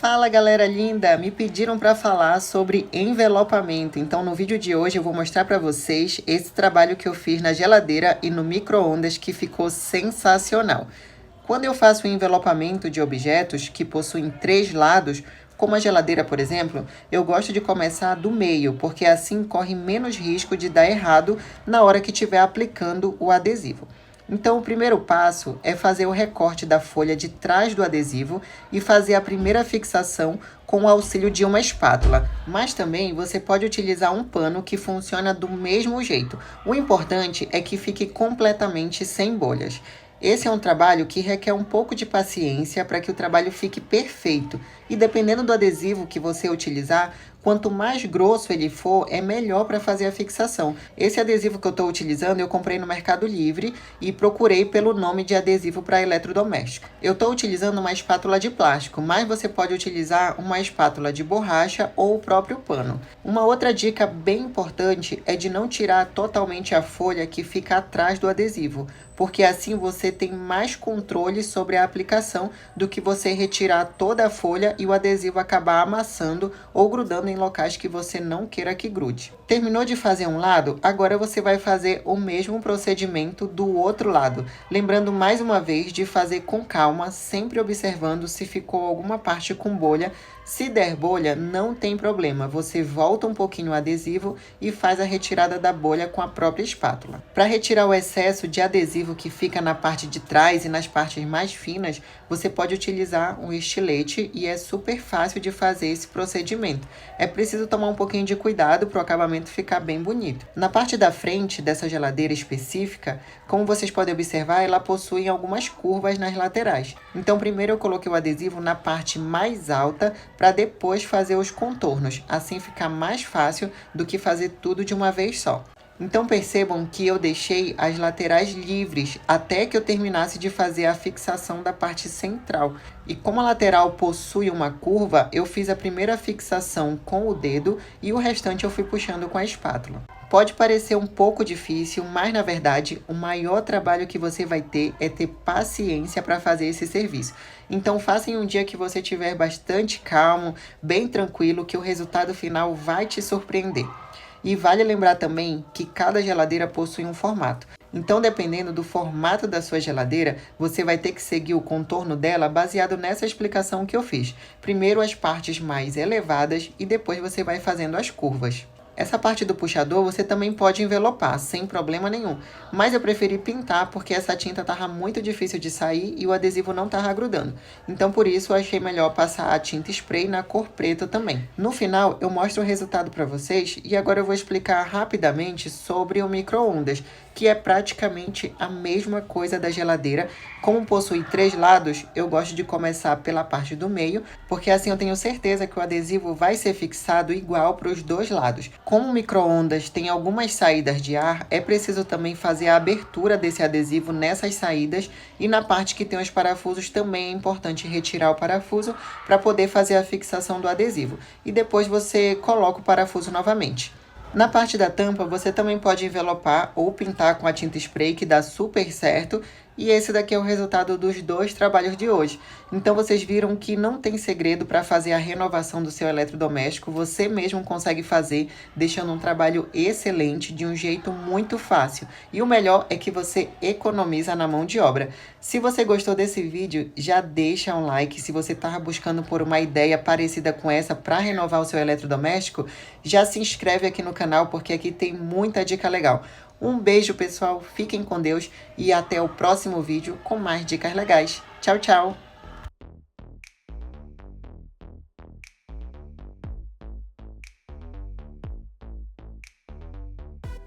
Fala galera linda, me pediram para falar sobre envelopamento, então no vídeo de hoje eu vou mostrar para vocês esse trabalho que eu fiz na geladeira e no micro-ondas que ficou sensacional. Quando eu faço o envelopamento de objetos que possuem 3 lados, como a geladeira por exemplo, eu gosto de começar do meio, porque assim corre menos risco de dar errado na hora que estiver aplicando o adesivo. Então, o primeiro passo é fazer o recorte da folha de trás do adesivo e fazer a primeira fixação com o auxílio de uma espátula. Mas também você pode utilizar um pano que funciona do mesmo jeito. O importante é que fique completamente sem bolhas. Esse é um trabalho que requer um pouco de paciência para que o trabalho fique perfeito. E dependendo do adesivo que você utilizar, quanto mais grosso ele for, é melhor para fazer a fixação. Esse adesivo que eu estou utilizando, eu comprei no Mercado Livre e procurei pelo nome de adesivo para eletrodoméstico. Eu estou utilizando uma espátula de plástico, mas você pode utilizar uma espátula de borracha ou o próprio pano. Uma outra dica bem importante é de não tirar totalmente a folha que fica atrás do adesivo, porque assim você tem mais controle sobre a aplicação do que você retirar toda a folha e o adesivo acabar amassando ou grudando em locais que você não queira que grude. Terminou de fazer um lado? Agora você vai fazer o mesmo procedimento do outro lado. Lembrando mais uma vez de fazer com calma, sempre observando se ficou alguma parte com bolha. Se der bolha, não tem problema, você volta um pouquinho o adesivo e faz a retirada da bolha com a própria espátula. Para retirar o excesso de adesivo que fica na parte de trás e nas partes mais finas, você pode utilizar um estilete e é super fácil de fazer esse procedimento. É preciso tomar um pouquinho de cuidado para o acabamento ficar bem bonito. Na parte da frente dessa geladeira específica, como vocês podem observar, ela possui algumas curvas nas laterais. Então primeiro eu coloquei o adesivo na parte mais alta para depois fazer os contornos, assim fica mais fácil do que fazer tudo de uma vez só. Então percebam que eu deixei as laterais livres até que eu terminasse de fazer a fixação da parte central. E como a lateral possui uma curva, eu fiz a primeira fixação com o dedo e o restante eu fui puxando com a espátula. Pode parecer um pouco difícil, mas na verdade o maior trabalho que você vai ter é ter paciência para fazer esse serviço. Então faça em um dia que você estiver bastante calmo, bem tranquilo, que o resultado final vai te surpreender. E vale lembrar também que cada geladeira possui um formato. Então, dependendo do formato da sua geladeira, você vai ter que seguir o contorno dela baseado nessa explicação que eu fiz. Primeiro as partes mais elevadas e depois você vai fazendo as curvas. Essa parte do puxador você também pode envelopar, sem problema nenhum. Mas eu preferi pintar porque essa tinta estava muito difícil de sair e o adesivo não estava grudando. Então por isso eu achei melhor passar a tinta spray na cor preta também. No final eu mostro o resultado para vocês e agora eu vou explicar rapidamente sobre o micro-ondas, que é praticamente a mesma coisa da geladeira. Como possui 3 lados, eu gosto de começar pela parte do meio, porque assim eu tenho certeza que o adesivo vai ser fixado igual para os 2 lados. Como o micro-ondas tem algumas saídas de ar, é preciso também fazer a abertura desse adesivo nessas saídas e na parte que tem os parafusos também é importante retirar o parafuso para poder fazer a fixação do adesivo. E depois você coloca o parafuso novamente. Na parte da tampa, você também pode envelopar ou pintar com a tinta spray, que dá super certo. E esse daqui é o resultado dos 2 trabalhos de hoje. Então vocês viram que não tem segredo para fazer a renovação do seu eletrodoméstico. Você mesmo consegue fazer, deixando um trabalho excelente de um jeito muito fácil. E o melhor é que você economiza na mão de obra. Se você gostou desse vídeo, já deixa um like. Se você estava buscando por uma ideia parecida com essa para renovar o seu eletrodoméstico, já se inscreve aqui no canal porque aqui tem muita dica legal. Um beijo, pessoal, fiquem com Deus e até o próximo vídeo com mais dicas legais. Tchau, tchau!